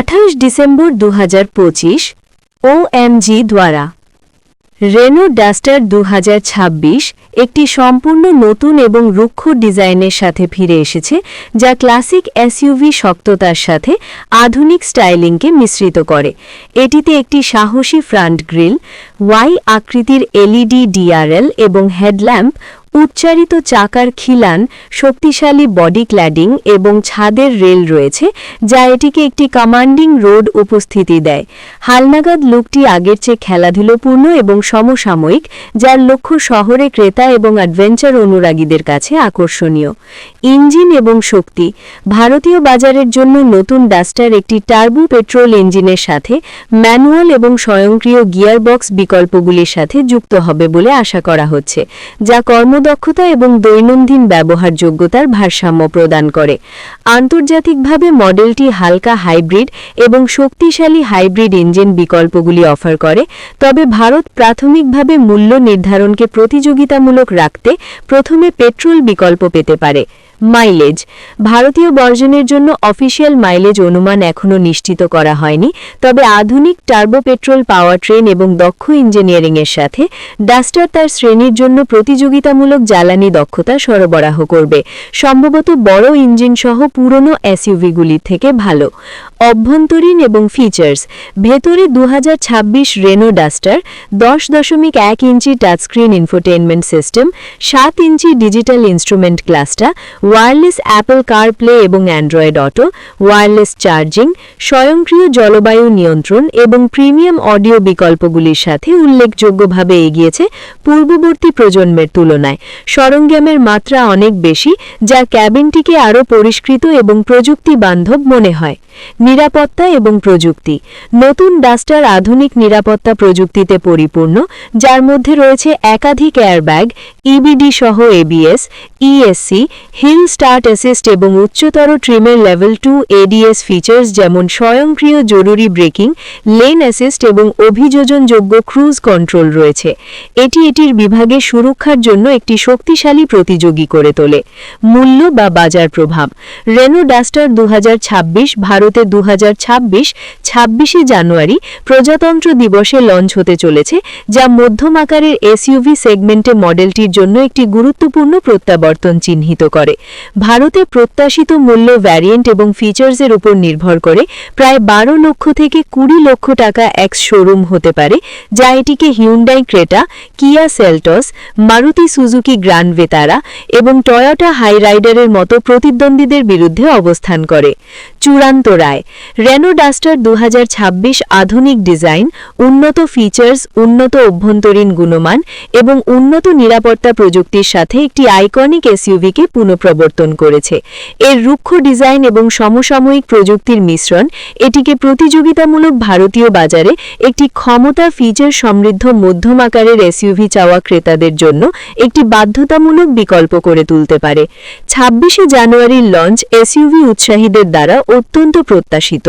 28 December 2025 OMG দ্বারা Reno duster 2026 একটি সম্পূর্ণ নতুন এবং রুক্ষ ডিজাইনের সাথে ফিরে এসেছে যা ক্লাসিক এসইউভি শক্ততার সাথে আধুনিক স্টাইলিংকে মিশ্রিত করে। এটিতে একটি সাহসী ফ্রন্ট গ্রিল, ওয়াই আকৃতির এলইডি ডিআরএল এবং হেডল্যাম্প, উচ্চারিত চাকার খিলান, শক্তিশালী বডি ক্ল্যাডিং এবং ছাদের রেল রয়েছে যা এটিকে একটি কমান্ডিং রোড উপস্থিতি দেয়। হালনাগাদ লুকটি আগের চেয়ে খেলাধুলোপূর্ণ এবং সমসাময়িক, যার লক্ষ্য শহরে ক্রেতা এবং অ্যাডভেঞ্চার অনুরাগীদের কাছে আকর্ষণীয়। ইঞ্জিন এবং শক্তি। ভারতীয় বাজারের জন্য নতুন ডাস্টার একটি টার্বো পেট্রোল ইঞ্জিনের সাথে ম্যানুয়াল এবং স্বয়ংক্রিয় গিয়ারবক্স বিকল্পগুলির সাথে যুক্ত হবে বলে আশা করা হচ্ছে, যা কর্মদক্ষতা এবং দৈনন্দিন ব্যবহারযোগ্যতার ভারসাম্য প্রদান করে। আন্তর্জাতিকভাবে মডেলটি হালকা হাইব্রিড এবং শক্তিশালী হাইব্রিড ইঞ্জিন বিকল্পগুলি অফার করে, তবে ভারত প্রাথমিকভাবে মূল্য নির্ধারণকে প্রতিযোগিতামূলক রাখতে প্রথমে পেট্রোল বিকল্প পেতে পারে। মাইলেজ। ভারতীয় ভার্সনের জন্য অফিসিয়াল মাইলেজ অনুমান এখনও নিশ্চিত করা হয়নি, তবে আধুনিক টার্বো পেট্রোল পাওয়ার ট্রেন এবং দক্ষ ইঞ্জিনিয়ারিংয়ের সাথে ডাস্টার তার শ্রেণীর জন্য প্রতিযোগিতামূলক জ্বালানি দক্ষতা সরবরাহ করবে, সম্ভবত বড় ইঞ্জিন সহ পুরনো এসইউভিগুলির থেকে ভালো। অভ্যন্তরীণ এবং ফিচার্স। ভেতরে 2026 Renault Duster 10.1 inch touchscreen infotainment system, 7 inch digital instrument cluster, wireless Apple CarPlay এবং অ্যান্ড্রয়েড অটো, ওয়্যারলেস চার্জিং, স্বয়ংক্রিয় জলবায়ু নিয়ন্ত্রণ এবং প্রিমিয়াম অডিও বিকল্পগুলির সাথে উল্লেখযোগ্যভাবে এগিয়েছে পূর্ববর্তী প্রজন্মের তুলনায়। সরঞ্জামের মাত্রা অনেক বেশি, যা ক্যাবিনটিকে আরও পরিষ্কৃত এবং প্রযুক্তিবান্ধব মনে হয়। নিরাপত্তা এবং প্রযুক্তি। নতুন ডাস্টার আধুনিক নিরাপত্তা প্রযুক্তিতে পরিপূর্ণ, যার মধ্যে রয়েছে একাধিক এয়ারব্যাগ, ইবিডি সহ ABS, ESC, hill start assist এবং উচ্চতর ট্রিমের লেভেল 2 এডিএস ফিচার্স যেমন স্বয়ংক্রিয় জরুরি ব্রেকিং, লেন অ্যাসিস্ট এবং অভিযোজনযোগ্য ক্রুজ কন্ট্রোল রয়েছে। এটি এটির বিভাগে সুরক্ষার জন্য একটি শক্তিশালী প্রতিযোগী করে তোলে। মূল্য বা বাজার প্রভাব। রেনো ডাস্টার 2026 ভারতে 26শে জানুয়ারি প্রজাতন্ত্র দিবসে লঞ্চ হতে চলেছে, যা মধ্যম আকারের এসইউভি সেগমেন্টে মডেলটির জন্য একটি গুরুত্বপূর্ণ প্রত্যাবর্তন চিহ্নিত করে। ভারতে প্রত্যাশিত মূল্য ভ্যারিয়েন্ট এবং ফিচার্সের উপর নির্ভর করে প্রায় 12 লক্ষ থেকে 20 লক্ষ টাকা এক্স শোরুম হতে পারে, যা এটিকে হিউন্ডাই ক্রেটা, কিয়া সেলটস, মারুতি সুজুকি গ্র্যান্ড ভেতারা এবং টয়োটা হাইরাইডারের মতো প্রতিদ্বন্দ্বীদের বিরুদ্ধে অবস্থান করে। চূড়ান্ত রায়। রেনো ডাস্টার 2026 আধুনিক ডিজাইন, উন্নত ফিচার্স, উন্নত অভ্যন্তরীণ গুণমান এবং উন্নত নিরাপত্তা প্রযুক্তির সাথে একটি আইকনিক এসইউভিকে পুনঃপ্রবর্তন করেছে। এর রুক্ষ ডিজাইন এবং সমসাময়িক প্রযুক্তির মিশ্রণ এটিকে প্রতিযোগিতামূলক ভারতীয় বাজারে একটি ক্ষমতা ফিচার সমৃদ্ধ মধ্যম আকারের এসইউভি চাওয়া ক্রেতাদের জন্য একটি বাধ্যতামূলক বিকল্প করে তুলতে পারে। 26শে জানুয়ারির লঞ্চ এসইউভি উৎসাহীদের দ্বারা অত্যন্ত প্রত্যাশিত।